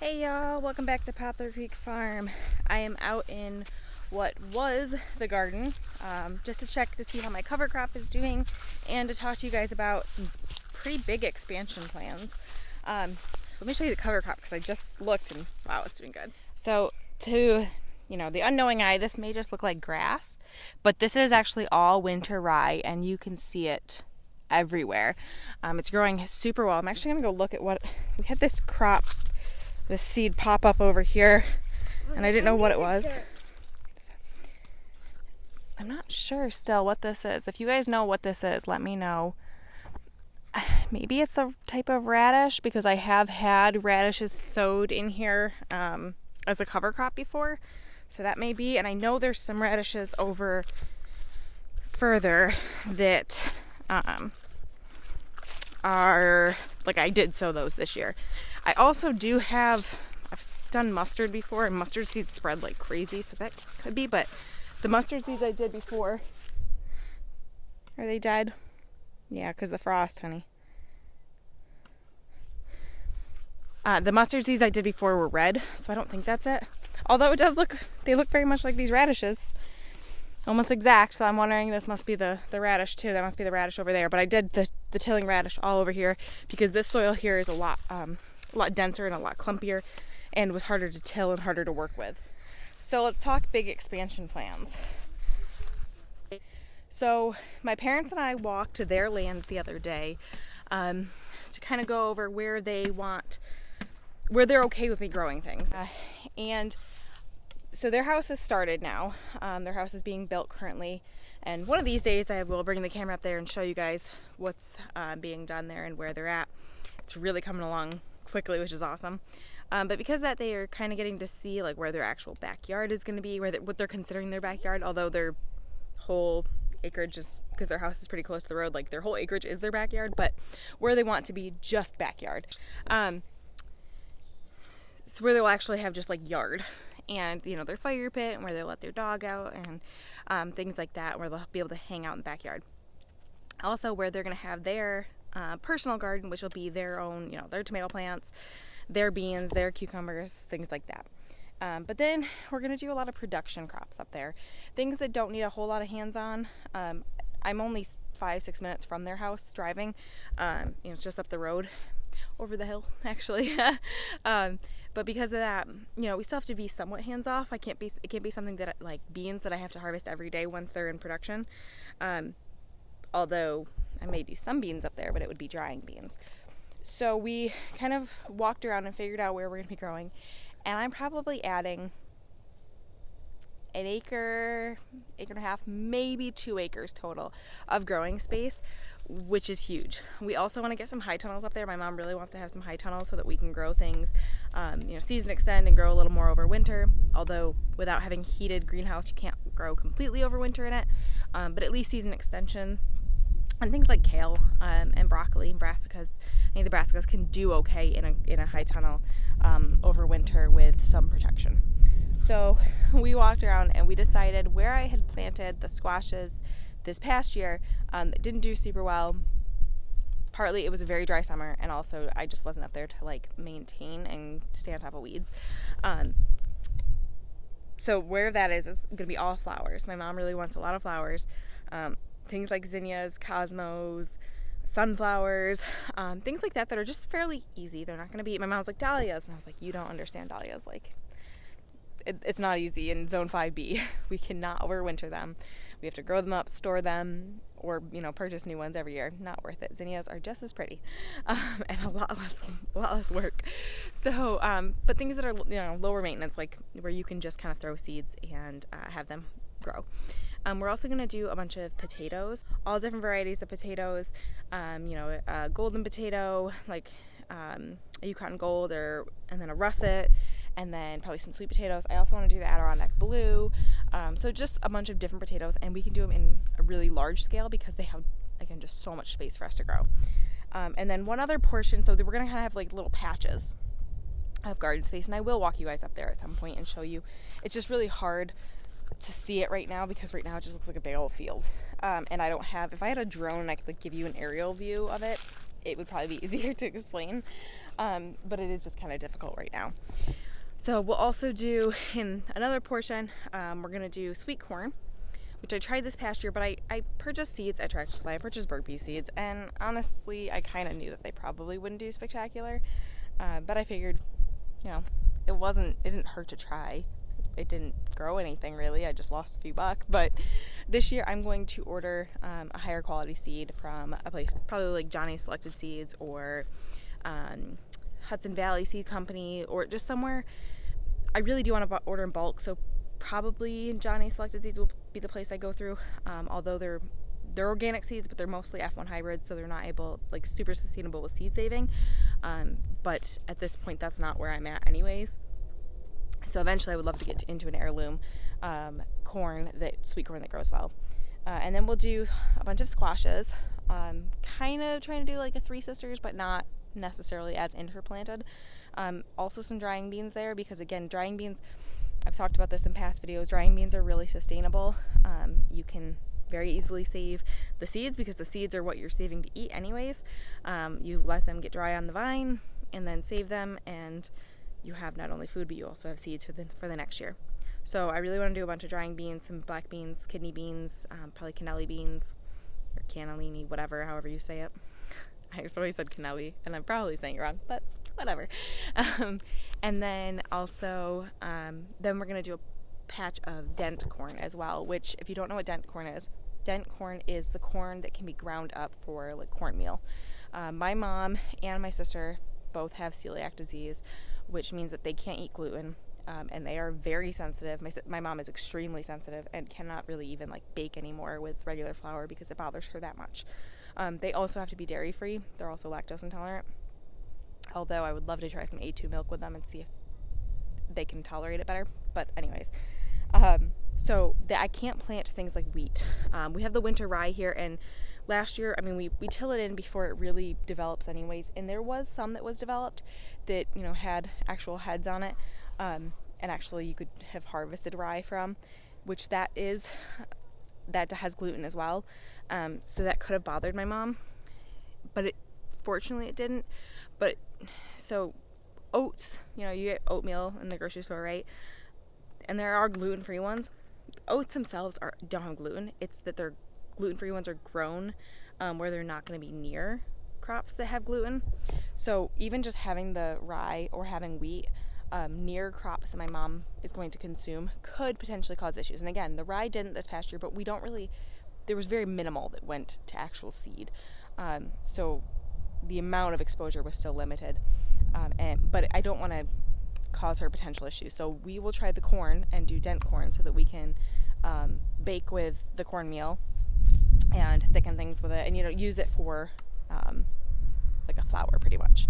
Hey y'all, welcome back to Poplar Creek Farm. I am out in what was the garden just to check to see how my cover crop is doing and to talk to you guys about some pretty big expansion plans. So let me show you the cover crop because I just looked and wow, it's doing good. So to the unknowing eye, this may just look like grass, but this is actually all winter rye and you can see it everywhere. It's growing super well. I'm actually gonna go look at what we had this seed pop up over here and I didn't know what it was. I'm not sure still what this is. If you guys know what this is, let me know. Maybe it's a type of radish because I have had radishes sowed in here as a cover crop before. So that may be, and I know there's some radishes over further that are, like I did sow those this year. I also do have, I've done mustard before and mustard seeds spread like crazy, so that could be, but the mustard seeds I did before, are they dead? Yeah, because the frost, honey. The mustard seeds I did before were red, so I don't think that's it. Although it does look, they look very much like these radishes. Almost exact, so I'm wondering this must be the radish too. That must be the radish over there. But I did the tilling radish all over here because this soil here is a lot denser and a lot clumpier and was harder to till and harder to work with. So let's talk big expansion plans. So my parents and I walked to their land the other day to kind of go over where they're okay with me growing things. And so their house has started now. Their house is being built currently. And one of these days I will bring the camera up there and show you guys what's being done there and where they're at. It's really coming along quickly, which is awesome. But because that they are kind of getting to see like where their actual backyard is going to be, what they're considering their backyard, although their whole acreage is, because their house is pretty close to the road, like their whole acreage is their backyard, but where they want to be just backyard. So where they'll actually have just like yard and their fire pit and where they'll let their dog out and things like that, where they'll be able to hang out in the backyard. Also where they're going to have their personal garden, which will be their own, their tomato plants, their beans, their cucumbers, things like that. But then we're going to do a lot of production crops up there, things that don't need a whole lot of hands-on. I'm only 5-6 minutes from their house driving. It's just up the road, over the hill actually. But because of that, we still have to be somewhat hands-off. It can't be something that like beans that I have to harvest every day once they're in production. Although I may do some beans up there, but it would be drying beans. So we kind of walked around and figured out where we're going to be growing. And I'm probably adding an acre and a half, maybe 2 acres total of growing space, which is huge. We also want to get some high tunnels up there. My mom really wants to have some high tunnels so that we can grow things, season extend and grow a little more over winter. Although without having heated greenhouse, you can't grow completely over winter in it, but at least season extension. And things like kale and broccoli and brassicas. Any of the brassicas can do okay in a high tunnel over winter with some protection. So we walked around and we decided where I had planted the squashes this past year, it didn't do super well. Partly it was a very dry summer, and also I just wasn't up there to like maintain and stay on top of weeds. So where that is going to be all flowers. My mom really wants a lot of flowers. Things like zinnias, cosmos, sunflowers, things like that are just fairly easy. They're not going to be, my mom's like, dahlias. And I was like, you don't understand dahlias. Like, it's not easy in zone 5B. We cannot overwinter them. We have to grow them up, store them, or, purchase new ones every year. Not worth it. Zinnias are just as pretty, and a lot less work. So, but things that are, lower maintenance, like where you can just kind of throw seeds and have them grow. We're also going to do a bunch of potatoes, all different varieties of potatoes, a golden potato, like a Yukon Gold, and then a russet, and then probably some sweet potatoes. I also want to do the Adirondack Blue, so just a bunch of different potatoes, and we can do them in a really large scale because they have, again, just so much space for us to grow. And then one other portion, so we're going to kind of have like little patches of garden space, and I will walk you guys up there at some point and show you. It's just really hard to see it right now because right now it just looks like a big old field, and I don't have, if I had a drone and I could like give you an aerial view of it, it would probably be easier to explain. but it is just kind of difficult right now. So we'll also do, in another portion, we're going to do sweet corn, which I tried this past year, but I purchased seeds at Tractor Supply. I purchased bird pea seeds, and honestly, I kind of knew that they probably wouldn't do spectacular, but I figured, it didn't hurt to try. It didn't grow anything really. I just lost a few bucks. But this year I'm going to order a higher quality seed from a place, probably like Johnny's Selected Seeds or Hudson Valley Seed Company, or just somewhere. I really do want to order in bulk, so probably Johnny's Selected Seeds will be the place I go through. Although they're organic seeds, but they're mostly F1 hybrids, so they're not super sustainable with seed saving. But at this point, that's not where I'm at anyways. So eventually I would love to get into an heirloom sweet corn that grows well. And then we'll do a bunch of squashes, kind of trying to do like a Three Sisters, but not necessarily as interplanted. Also some drying beans there, because again, drying beans, I've talked about this in past videos, drying beans are really sustainable. You can very easily save the seeds, because the seeds are what you're saving to eat anyways. You let them get dry on the vine and then save them, and you have not only food, but you also have seeds for the next year. So I really want to do a bunch of drying beans, some black beans, kidney beans, probably cannelli beans, or cannellini, however you say it. I've always said cannelli, and I'm probably saying it wrong, but whatever. And then also, then we're going to do a patch of dent corn as well, which, if you don't know what dent corn is the corn that can be ground up for like cornmeal. My mom and my sister both have celiac disease, which means that they can't eat gluten, and they are very sensitive. My mom is extremely sensitive and cannot really even like bake anymore with regular flour because it bothers her that much. They also have to be dairy free. They're also lactose intolerant, although I would love to try some A2 milk with them and see if they can tolerate it better. But anyways, I can't plant things like wheat. We have the winter rye here, and last year, we till it in before it really develops anyways, and there was some that was developed that, had actual heads on it, and actually you could have harvested rye from, which that has gluten as well, so that could have bothered my mom, but fortunately it didn't. But so oats, you get oatmeal in the grocery store, right? And there are gluten-free ones. Oats themselves don't have gluten. It's that their gluten-free ones are grown where they're not going to be near crops that have gluten. So even just having the rye or having wheat near crops that my mom is going to consume could potentially cause issues. And again, the rye didn't this past year, but there was very minimal that went to actual seed. So the amount of exposure was still limited. But I don't want to cause her potential issues. So we will try the corn and do dent corn so that we can bake with the cornmeal and thicken things with it, and use it for like a flour pretty much,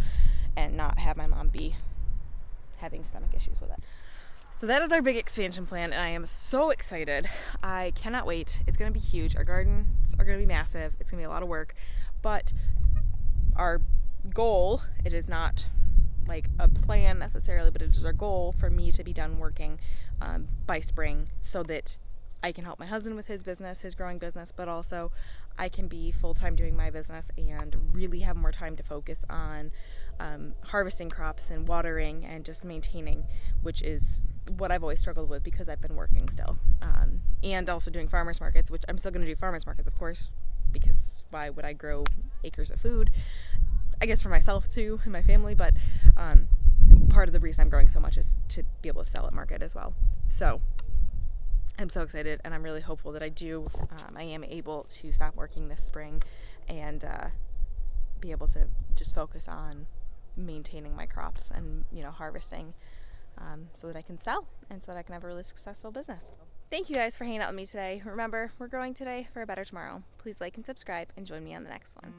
and not have my mom be having stomach issues with it. So that is our big expansion plan, and I am so excited. I cannot wait. It's going to be huge. Our gardens are going to be massive. It's going to be a lot of work, but our goal, it is not like a plan necessarily, but it is our goal for me to be done working by spring, so that I can help my husband with his business, his growing business, but also I can be full-time doing my business and really have more time to focus on harvesting crops and watering and just maintaining, which is what I've always struggled with because I've been working still. And also doing farmers markets, which I'm still going to do farmers markets, of course, because why would I grow acres of food? I guess for myself too and my family, but part of the reason I'm growing so much is to be able to sell at market as well. So I'm so excited, and I'm really hopeful that I am able to stop working this spring and be able to just focus on maintaining my crops and harvesting, so that I can sell and so that I can have a really successful business. Thank you guys for hanging out with me today. Remember, we're growing today for a better tomorrow. Please like and subscribe and join me on the next one.